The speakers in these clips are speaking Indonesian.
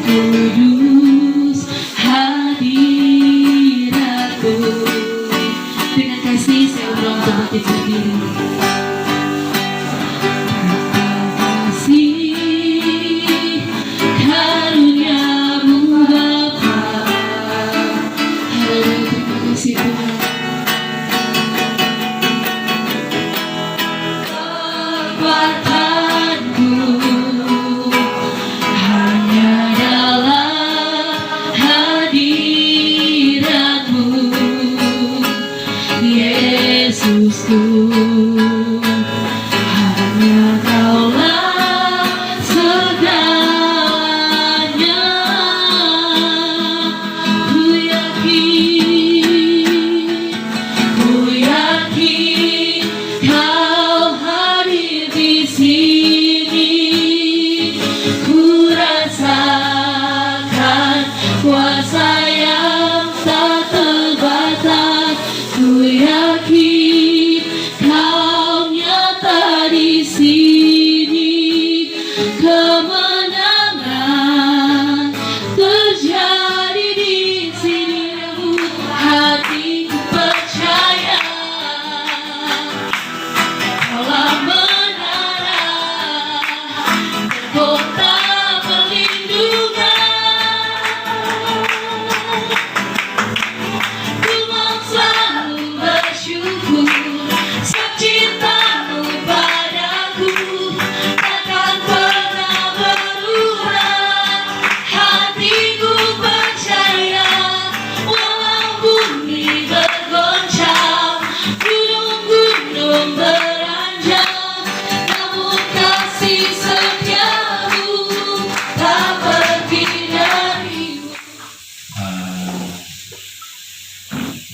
kudus hadiratmu. Dengan kasih saya ulang bangkit berdiri.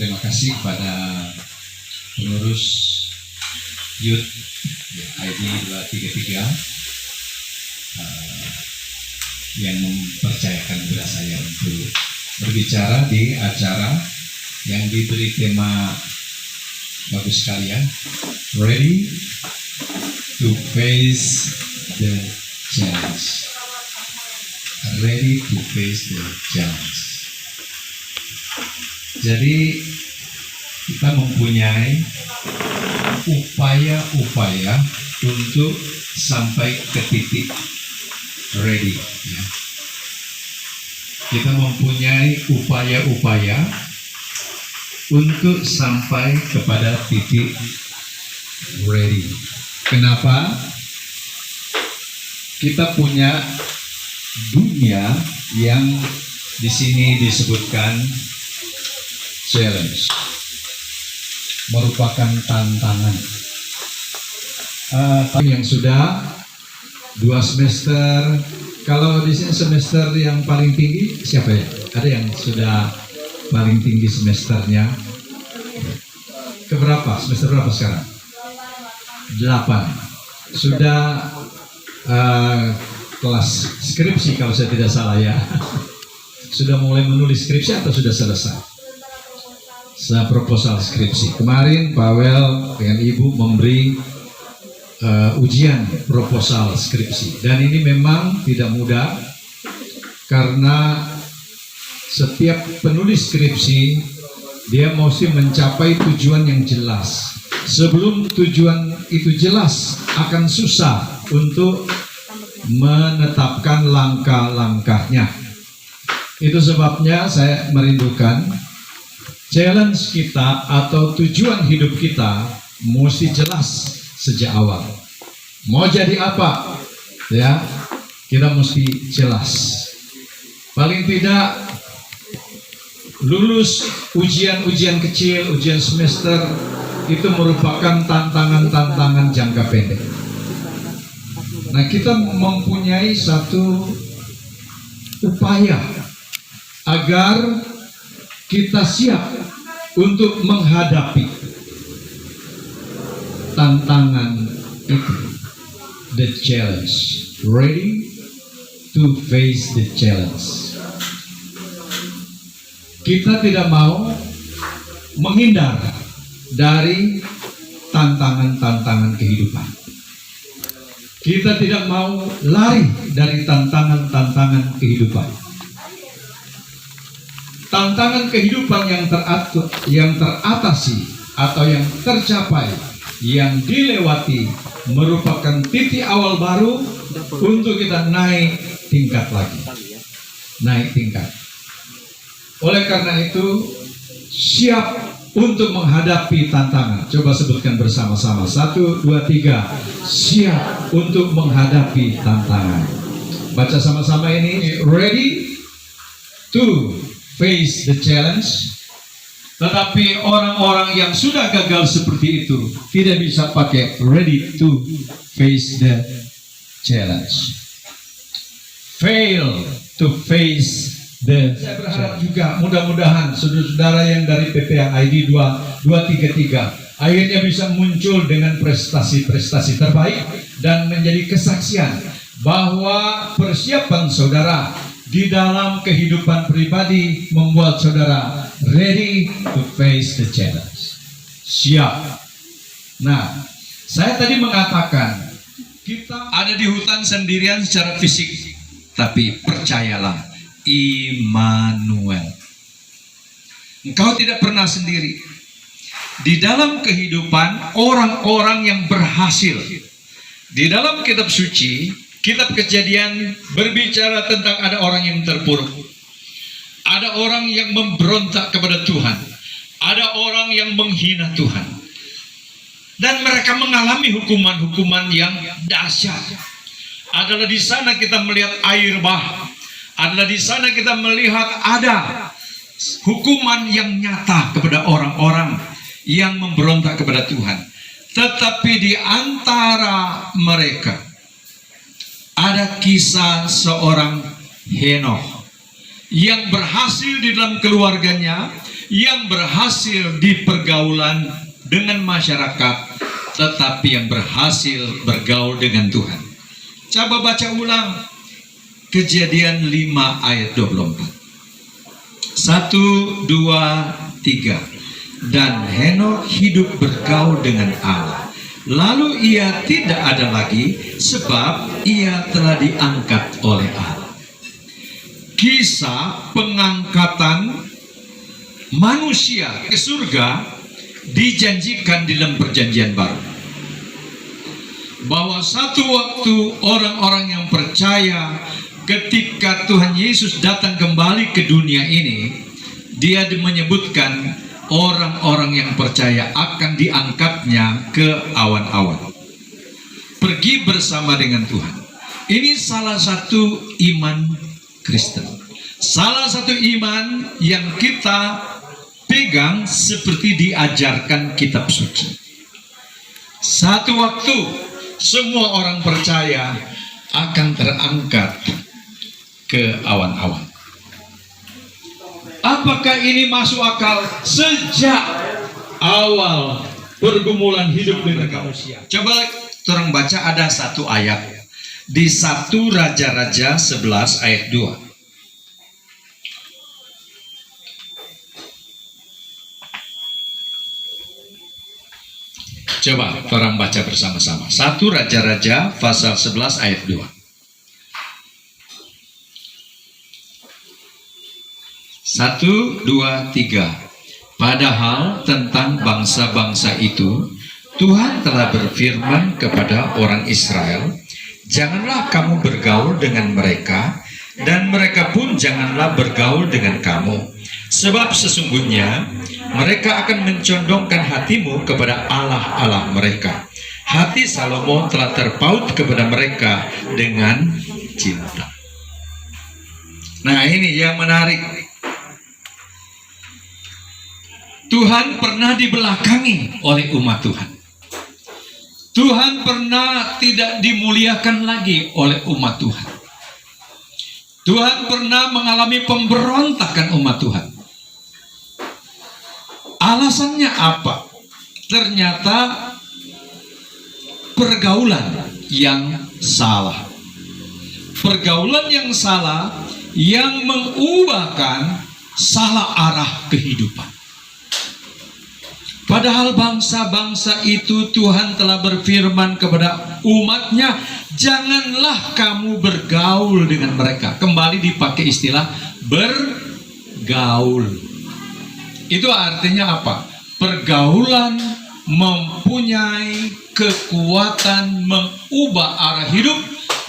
Terima kasih kepada pengurus Youth ID 233 yang mempercayakan kepada saya untuk berbicara di acara yang diberi tema bagus sekali ya, Ready to Face the Challenge. Ready to Face the Challenge. Jadi kita mempunyai upaya-upaya untuk sampai ke titik ready ya. Kita mempunyai upaya-upaya untuk sampai kepada titik ready. Kenapa? Kita punya dunia yang di sini disebutkan challenge, merupakan tantangan. Yang sudah 2 semester, kalau di sini semester yang paling tinggi siapa ya? Ada yang sudah paling tinggi semesternya? Keberapa? Semester berapa sekarang? 8. Sudah kelas skripsi kalau saya tidak salah ya. Sudah mulai menulis skripsi atau sudah selesai? Proposal skripsi. Kemarin Pak Wel dengan Ibu memberi ujian proposal skripsi, dan ini memang tidak mudah karena setiap penulis skripsi dia mesti mencapai tujuan yang jelas. Sebelum tujuan itu jelas akan susah untuk menetapkan langkah-langkahnya. Itu sebabnya saya merindukan challenge kita atau tujuan hidup kita mesti jelas sejak awal. Mau jadi apa? Ya, kita mesti jelas. Paling tidak lulus ujian-ujian kecil, ujian semester itu merupakan tantangan-tantangan jangka pendek. Nah, kita mempunyai satu upaya agar kita siap untuk menghadapi tantangan itu, the challenge, ready to face the challenge. Kita tidak mau menghindar dari tantangan-tantangan kehidupan. Kita tidak mau lari dari tantangan-tantangan kehidupan. kehidupan. Tantangan kehidupan yang teratasi atau yang tercapai, yang dilewati merupakan titik awal baru untuk kita naik tingkat lagi. Naik tingkat. Oleh karena itu, siap untuk menghadapi tantangan. Coba sebutkan bersama-sama. 1, 2, 3. Siap untuk menghadapi tantangan. Baca sama-sama ini. Ready to face the challenge. Tetapi orang-orang yang sudah gagal seperti itu tidak bisa pakai ready to face the challenge. Fail to face the challenge. Saya berharap juga mudah-mudahan saudara-saudara yang dari PPA ID 233 akhirnya bisa muncul dengan prestasi-prestasi terbaik dan menjadi kesaksian bahwa persiapan saudara di dalam kehidupan pribadi membuat saudara ready to face the challenge. Siap. Nah, saya tadi mengatakan kita ada di hutan sendirian secara fisik, tapi percayalah, Immanuel, engkau tidak pernah sendiri. Di dalam kehidupan orang-orang yang berhasil, di dalam kitab suci, kitab Kejadian berbicara tentang ada orang yang terpuruk, ada orang yang memberontak kepada Tuhan, ada orang yang menghina Tuhan, dan mereka mengalami hukuman-hukuman yang dahsyat. Adalah di sana kita melihat air bah, adalah di sana kita melihat ada hukuman yang nyata kepada orang-orang yang memberontak kepada Tuhan. Tetapi di antara mereka ada kisah seorang Henokh yang berhasil di dalam keluarganya, yang berhasil di pergaulan dengan masyarakat, tetapi yang berhasil bergaul dengan Tuhan. Coba baca ulang Kejadian 5 ayat 24. 1, 2, 3. Dan Henokh hidup bergaul dengan Allah. Lalu ia tidak ada lagi, sebab ia telah diangkat oleh Allah. Kisah pengangkatan manusia ke surga dijanjikan di dalam perjanjian baru. Bahwa satu waktu orang-orang yang percaya ketika Tuhan Yesus datang kembali ke dunia ini, dia menyebutkan orang-orang yang percaya akan diangkatnya ke awan-awan, pergi bersama dengan Tuhan. Ini salah satu iman Kristen, salah satu iman yang kita pegang seperti diajarkan kitab suci. Satu waktu semua orang percaya akan terangkat ke awan-awan. Apakah ini masuk akal sejak awal pergumulan hidup dengan manusia? Coba orang baca, ada satu ayat di 1 Raja-Raja 11 ayat 2. Coba orang baca bersama-sama. 1 Raja-Raja pasal 11 ayat 2. 1, 2, 3. Padahal tentang bangsa-bangsa itu, Tuhan telah berfirman kepada orang Israel, janganlah kamu bergaul dengan mereka, dan mereka pun janganlah bergaul dengan kamu. Sebab sesungguhnya mereka akan mencondongkan hatimu kepada Allah-Allah mereka. Hati Salomo telah terpaut kepada mereka dengan cinta. Nah, ini yang menarik. Tuhan pernah dibelakangi oleh umat Tuhan. Tuhan pernah tidak dimuliakan lagi oleh umat Tuhan. Tuhan pernah mengalami pemberontakan umat Tuhan. Alasannya apa? Ternyata pergaulan yang salah. Pergaulan yang salah yang mengubahkan salah arah kehidupan. Padahal bangsa-bangsa itu Tuhan telah berfirman kepada umatnya, Janganlah kamu bergaul dengan mereka. Kembali dipakai istilah bergaul. Itu artinya apa? Pergaulan mempunyai kekuatan mengubah arah hidup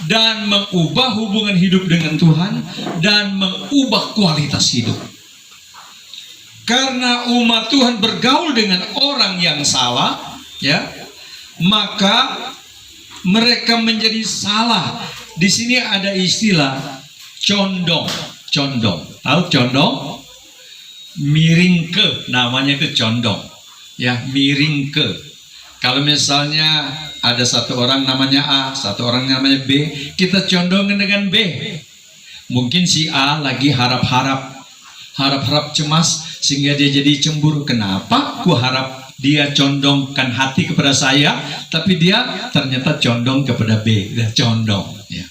dan mengubah hubungan hidup dengan Tuhan dan mengubah kualitas hidup. Karena umat Tuhan bergaul dengan orang yang salah, ya, maka mereka menjadi salah. Di sini ada istilah condong. Condong. Tahu condong? Miring ke, namanya ke condong. Ya, miring ke. Kalau misalnya ada satu orang namanya A, satu orang namanya B, kita condongin dengan B. Mungkin si A lagi harap-harap cemas sehingga dia jadi cemburu. Kenapa? Ku harap dia condongkan hati kepada saya, tapi dia ternyata condong kepada B. Dia condong, ya.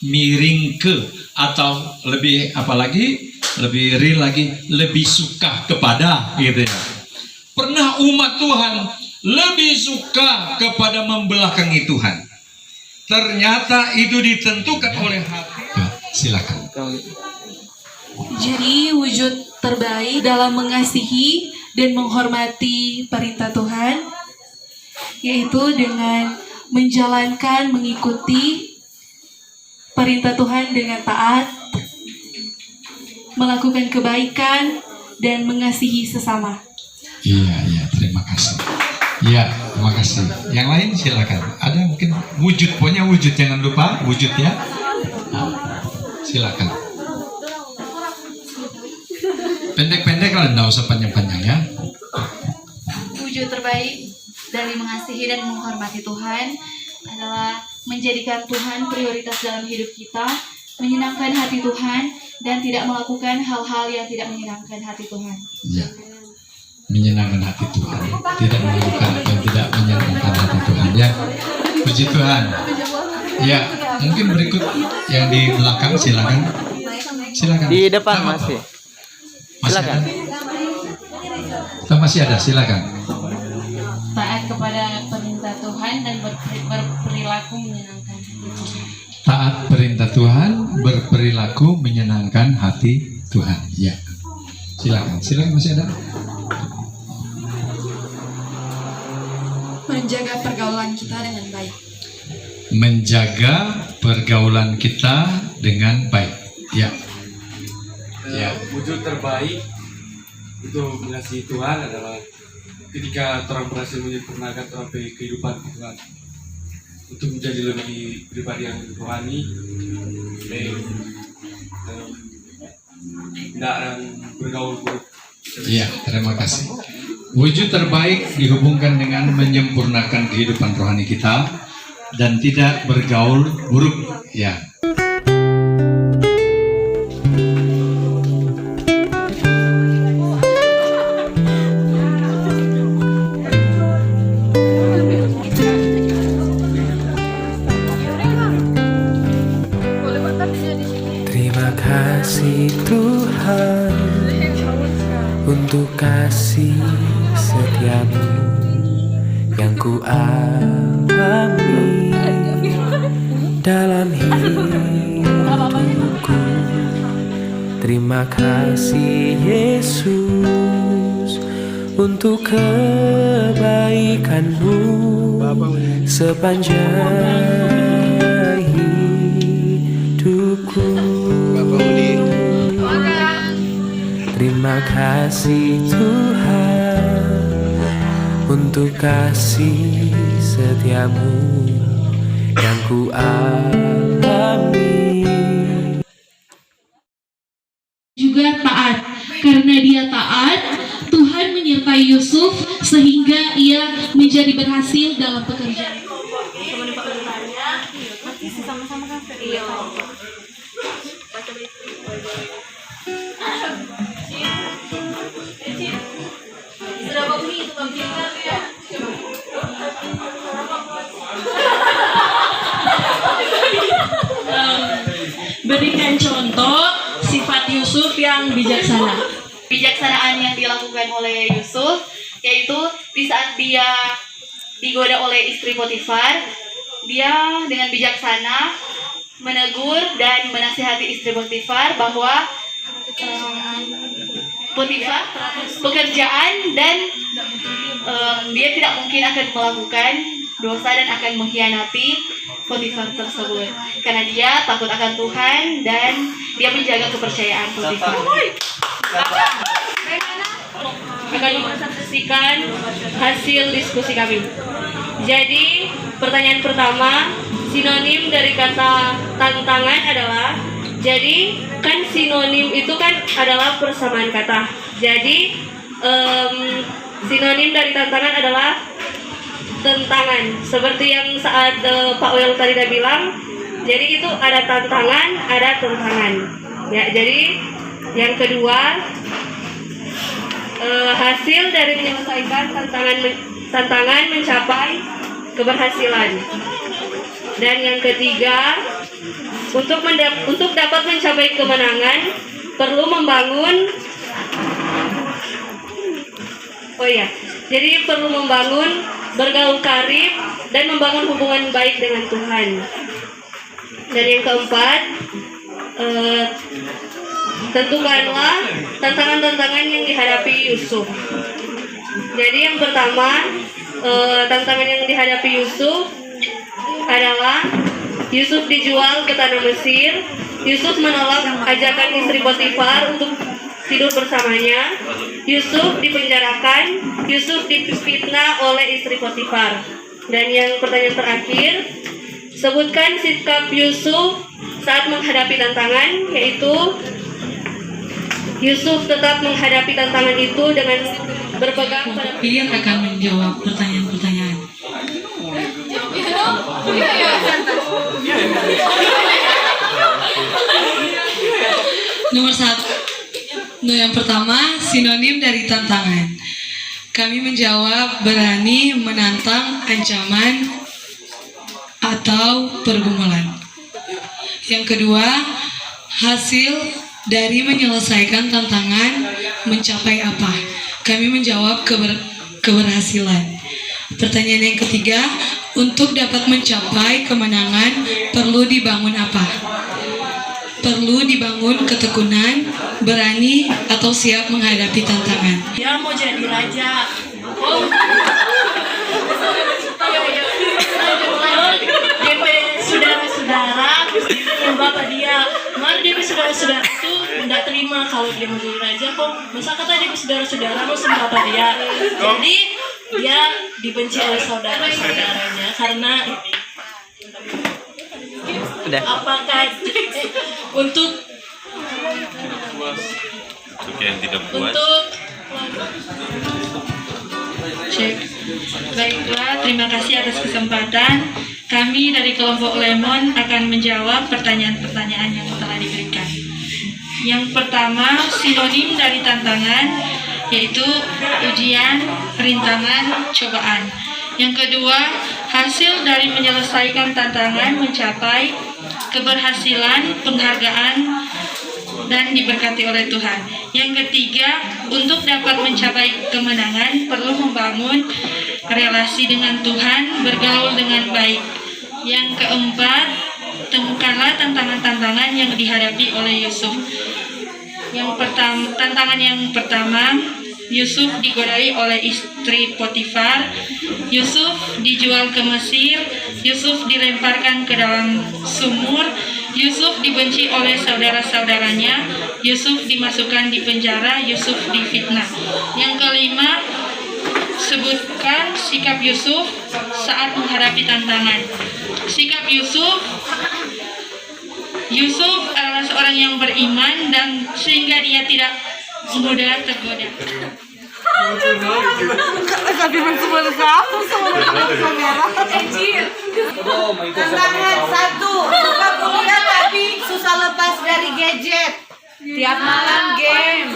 Miring ke, atau lebih apalagi, lebih real lagi, lebih suka kepada, gitu ya. Pernah umat Tuhan lebih suka kepada membelakangi Tuhan. Ternyata itu ditentukan oleh hati. Ya, silakan. Jadi wujud terbaik dalam mengasihi dan menghormati perintah Tuhan yaitu dengan menjalankan, mengikuti perintah Tuhan dengan taat, melakukan kebaikan dan mengasihi sesama. Iya, terima kasih. Iya, terima kasih. Yang lain silakan. Ada mungkin wujud, pokoknya wujud, jangan lupa wujud ya. Nah, silakan. Pendek-pendek lah, enggak usah panjang-panjang ya. Wujud terbaik dari mengasihi dan menghormati Tuhan adalah menjadikan Tuhan prioritas dalam hidup kita, menyenangkan hati Tuhan, dan tidak melakukan hal-hal yang tidak menyenangkan hati Tuhan. Ya. Menyenangkan hati Tuhan, tidak melakukan apa yang tidak menyenangkan hati Tuhan. Ya, puji Tuhan. Ya, mungkin berikut yang di belakang, silakan. Silakan. Di depan masih. Silakan. Kita masih ada, silakan. Taat kepada perintah Tuhan dan berperilaku menyenangkan hati Tuhan. Taat perintah Tuhan, berperilaku menyenangkan hati Tuhan. Ya. Silakan masih ada. Menjaga pergaulan kita dengan baik. Menjaga pergaulan kita dengan baik. Ya. Ya, wujud terbaik untuk mengasihi Tuhan adalah ketika orang berhasil menyempurnakan orang kehidupan Tuhan untuk menjadi lebih pribadi yang rohani, tidak bergaul buruk. Iya, terima kasih. Wujud terbaik dihubungkan dengan menyempurnakan kehidupan rohani kita dan tidak bergaul buruk. Ya. Terima kasih Tuhan untuk kasih setiamu yang ku alami dalam hidupku. Terima kasih Yesus untuk kebaikanmu sepanjang hidupku. Terima kasih Tuhan untuk kasih setiamu yang ku alami. Juga taat. Karena dia taat, Tuhan menyertai Yusuf sehingga ia menjadi berhasil dalam pekerjaan. Berikan contoh sifat Yusuf yang bijaksana. Bijaksanaan yang dilakukan oleh Yusuf yaitu di saat dia digoda oleh istri Potifar, dia dengan bijaksana menegur dan menasihati istri Potifar bahwa Potifar pekerjaan dan dia tidak mungkin akan melakukan dosa dan akan mengkhianati Potifar tersebut karena dia takut akan Tuhan dan dia menjaga kepercayaan Potifar. Akan mempresentasikan hasil diskusi kami. Jadi pertanyaan pertama, sinonim dari kata tantangan adalah, jadi kan sinonim itu kan adalah persamaan kata. Jadi sinonim dari tantangan adalah tentangan. Seperti yang saat Pak Wel tadi udah bilang, jadi itu ada tantangan, ada tentangan. Ya, jadi yang kedua, hasil dari menyelesaikan tantangan mencapai keberhasilan. Dan yang ketiga, untuk dapat mencapai kemenangan perlu membangun jadi perlu membangun bergaul karib dan membangun hubungan baik dengan Tuhan. Dan yang keempat, tentukanlah tantangan-tantangan yang dihadapi Yusuf. Jadi yang pertama, tantangan yang dihadapi Yusuf adalah Yusuf dijual ke tanah Mesir. Yusuf menolak ajakan istri Potifar untuk tidur bersamanya. Yusuf dipenjarakan. Yusuf difitnah oleh istri Potifar. Dan yang pertanyaan terakhir, sebutkan sikap Yusuf saat menghadapi tantangan, yaitu Yusuf tetap menghadapi tantangan itu dengan berpegang pada Pian akan menjawab pertanyaan-pertanyaan. Nomor 1. Yang pertama, sinonim dari tantangan. Kami menjawab berani menantang ancaman atau pergumulan. Yang kedua, hasil dari menyelesaikan tantangan mencapai apa? Kami menjawab keberhasilan. Pertanyaan yang ketiga, untuk dapat mencapai kemenangan perlu dibangun apa? Perlu dibangun ketekunan, berani, atau siap menghadapi tantangan. Dia mau jadi raja. DP saudara-saudara, dengan bapak dia. Kemarin DP saudara-saudara itu tidak terima kalau dia mau jadi raja. Kok masa kata DP saudara-saudara mau sama bapak dia. Jadi dia dibenci oleh saudara-saudaranya karena apakah untuk yang tidak puas. Cek. Baiklah, terima kasih atas kesempatan. Kami dari kelompok Lemon akan menjawab pertanyaan-pertanyaan yang telah diberikan. Yang pertama, sinonim dari tantangan, yaitu ujian, rintangan, cobaan. Yang kedua, hasil dari menyelesaikan tantangan mencapai keberhasilan, penghargaan, dan diberkati oleh Tuhan. Yang ketiga, untuk dapat mencapai kemenangan perlu membangun relasi dengan Tuhan, bergaul dengan baik. Yang keempat, temukanlah tantangan-tantangan yang dihadapi oleh Yusuf. Tantangan yang pertama, Yusuf digodai oleh istri Potifar. Yusuf dijual ke Mesir. Yusuf dilemparkan ke dalam sumur. Yusuf dibenci oleh saudara-saudaranya. Yusuf dimasukkan di penjara. Yusuf difitnah. Yang kelima, sebutkan sikap Yusuf saat menghadapi tantangan. Sikap Yusuf adalah seorang yang beriman dan sehingga dia tidak mudah tergoda. Tantangan 1, suka kuliah tapi susah lepas dari gadget. Tiap malam game.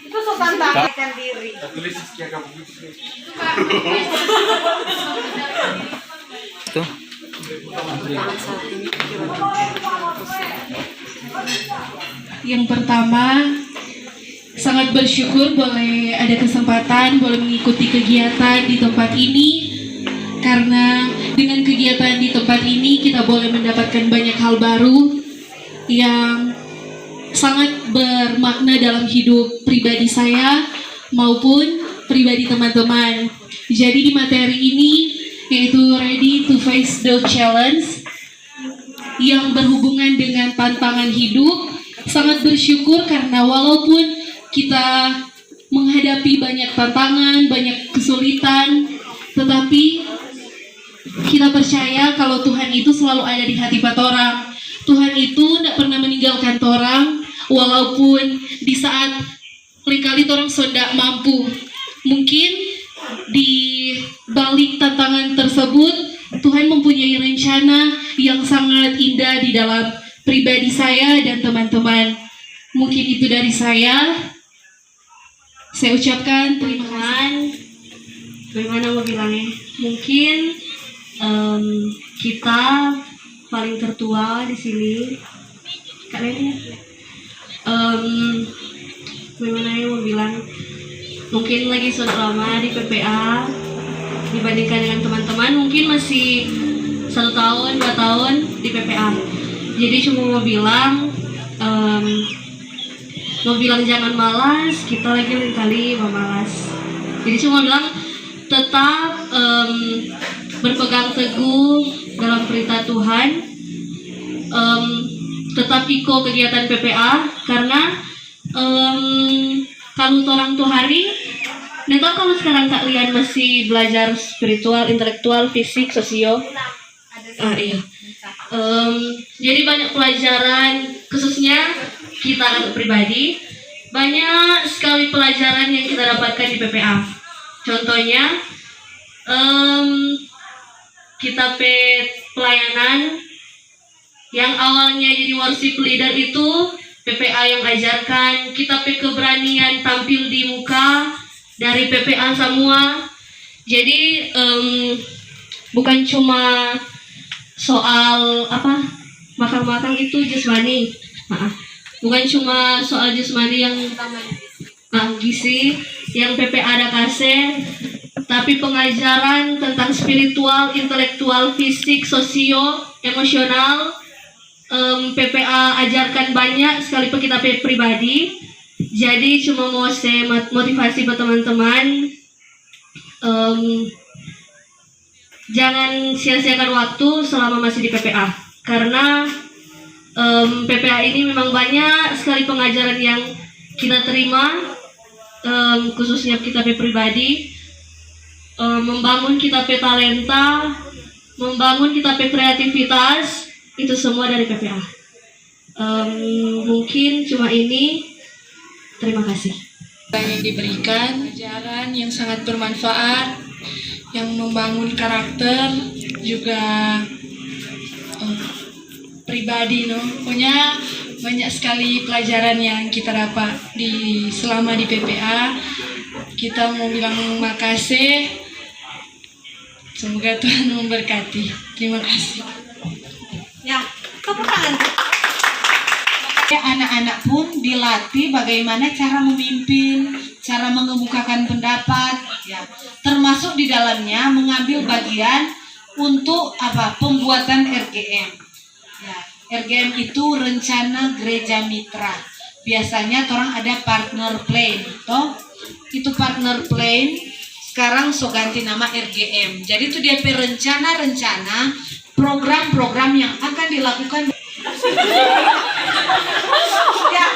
Itu suka tantangan diri. Yang pertama, sangat bersyukur boleh ada kesempatan boleh mengikuti kegiatan di tempat ini karena dengan kegiatan di tempat ini kita boleh mendapatkan banyak hal baru yang sangat bermakna dalam hidup pribadi saya maupun pribadi teman-teman. Jadi di materi ini yaitu Ready to Face the Challenge yang berhubungan dengan tantangan hidup, sangat bersyukur karena walaupun kita menghadapi banyak tantangan, banyak kesulitan, tetapi kita percaya kalau Tuhan itu selalu ada di hati orang. Tuhan itu tidak pernah meninggalkan orang, walaupun di saat seringkali orang tidak mampu. Mungkin di balik tantangan tersebut, Tuhan mempunyai rencana yang sangat indah di dalam pribadi saya dan teman-teman. Mungkin itu dari saya. Saya ucapkan terima kasih. Bagaimana mau bilangnya? Mungkin kita paling tertua di sini. Kalian bagaimana mau bilang? Mungkin lagi sudah lama di PPA dibandingkan dengan teman-teman. Mungkin masih 1 tahun, 2 tahun di PPA. Jadi cuma mau bilang jangan malas. Kita lagi lain kali mau malas. Jadi cuma bilang tetap berpegang teguh dalam perintah Tuhan, tetap ikut kegiatan PPA karena kalau orang tuh hari, nih kalau sekarang kalian masih belajar spiritual, intelektual, fisik, sosio, iya. Jadi banyak pelajaran, khususnya kita anak pribadi, banyak sekali pelajaran yang kita dapatkan di PPA. Contohnya, kita pelayanan yang awalnya jadi worship leader itu PPA yang ajarkan. Kita keberanian tampil di muka dari PPA semua. Jadi bukan cuma soal makan-makan itu jasmani, bukan cuma soal jasmani yang gizi yang PPA ada kasih, tapi pengajaran tentang spiritual, intelektual, fisik, sosio, emosional, PPA ajarkan banyak sekalipun kita pribadi. Jadi cuma mau saya motivasi buat teman-teman, jangan sia-siakan waktu selama masih di PPA, karena PPA ini memang banyak sekali pengajaran yang kita terima, khususnya kita pribadi, membangun kita talenta, membangun kita kreativitas, itu semua dari PPA. Mungkin cuma ini. Terima kasih. Yang diberikan ajaran yang sangat bermanfaat, yang membangun karakter juga pribadi, pokoknya banyak sekali pelajaran yang kita dapat selama di PPA. Kita mau bilang makasih, semoga Tuhan memberkati. Terima kasih. Ya, tepuk tangan. Anak-anak pun dilatih bagaimana cara memimpin, cara mengemukakan pendapat, ya, termasuk di dalamnya mengambil bagian untuk pembuatan RGM. Ya, RGM itu rencana gereja mitra. Biasanya orang ada partner plan, itu partner plan. Sekarang so ganti nama RGM. Jadi itu dia rencana-rencana program-program yang akan dilakukan. Ya,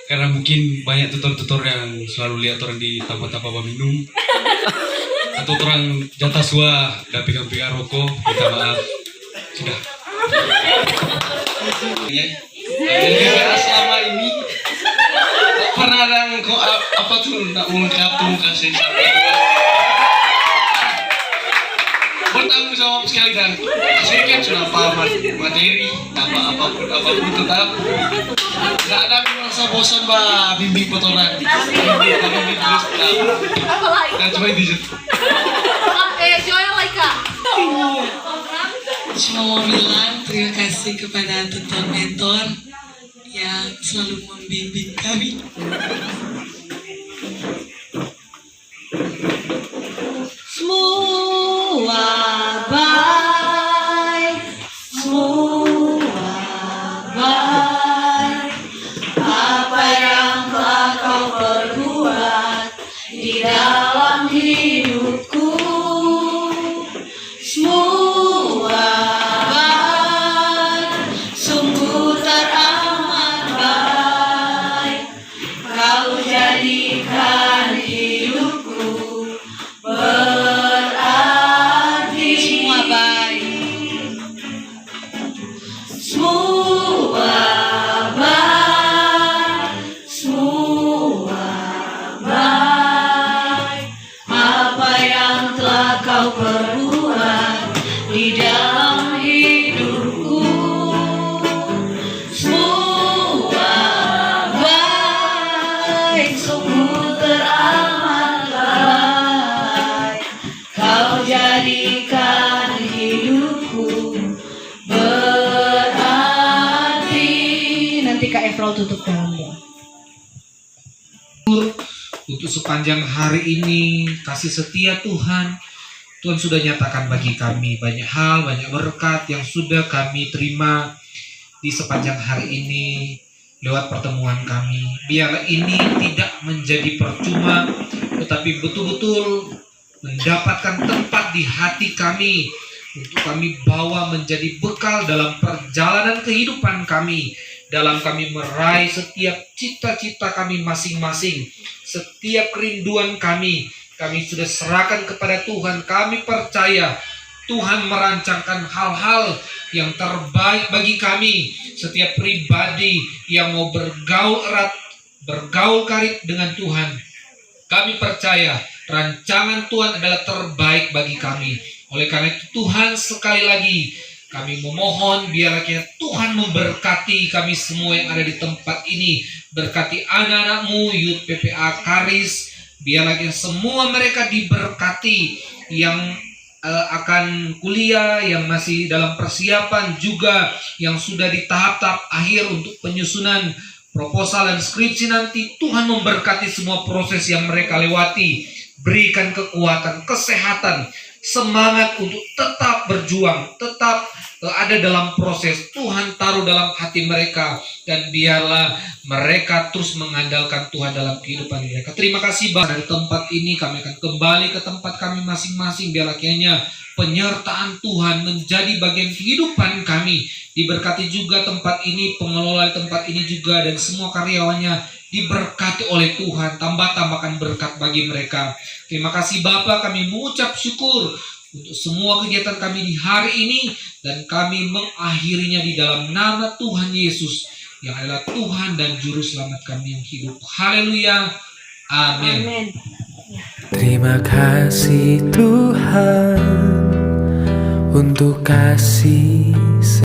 karena mungkin banyak tutor-tutor yang selalu lihat orang di tempat-tempat minum atau orang jatah sua dan pegang-pegang rokok, minta maaf. Sudah. Selama ini pernah ada kok apa tuh nak mengungkap tuh kasih bertanggung jawab sekali, dan saya kan sudah paham materi apapun tetap nggak ada merasa bosan bimbing kotoran bimbing terus dan cuma itu. Cuma mau bilang terima kasih kepada tutor mentor yang selalu membimbing kami. Semua nanti Kak Efrol tutup dalam doa. Untuk sepanjang hari ini, kasih setia Tuhan sudah nyatakan bagi kami banyak hal, banyak berkat yang sudah kami terima di sepanjang hari ini lewat pertemuan kami. Biarlah ini tidak menjadi percuma, tetapi betul-betul mendapatkan tempat di hati kami untuk kami bawa menjadi bekal dalam perjalanan kehidupan kami, dalam kami meraih setiap cita-cita kami masing-masing, setiap kerinduan kami sudah serahkan kepada Tuhan. Kami percaya Tuhan merancangkan hal-hal yang terbaik bagi kami. Setiap pribadi yang mau bergaul erat, bergaul karib dengan Tuhan, kami percaya rancangan Tuhan adalah terbaik bagi kami. Oleh karena itu Tuhan, sekali lagi kami memohon biarlah Tuhan memberkati kami semua yang ada di tempat ini. Berkati anak-anak-Mu, Youth PPA Karis. Biarlah semua mereka diberkati, yang akan kuliah, yang masih dalam persiapan, juga yang sudah di tahap-tahap akhir untuk penyusunan proposal dan skripsi nanti. Tuhan memberkati semua proses yang mereka lewati. Berikan kekuatan, kesehatan, semangat untuk tetap berjuang, tetap ada dalam proses. Tuhan taruh dalam hati mereka, dan biarlah mereka terus mengandalkan Tuhan dalam kehidupan mereka. Terima kasih Bapak. Dari tempat ini kami akan kembali ke tempat kami masing-masing. Biarlah kiranya penyertaan Tuhan menjadi bagian kehidupan kami. Diberkati juga tempat ini, pengelola tempat ini juga, dan semua karyawannya diberkati oleh Tuhan. Tambahkan berkat bagi mereka. Terima kasih Bapak, kami mengucap syukur untuk semua kegiatan kami di hari ini, dan kami mengakhirinya di dalam nama Tuhan Yesus yang adalah Tuhan dan Juru Selamat kami yang hidup. Haleluya. Amin. Terima kasih Tuhan untuk kasih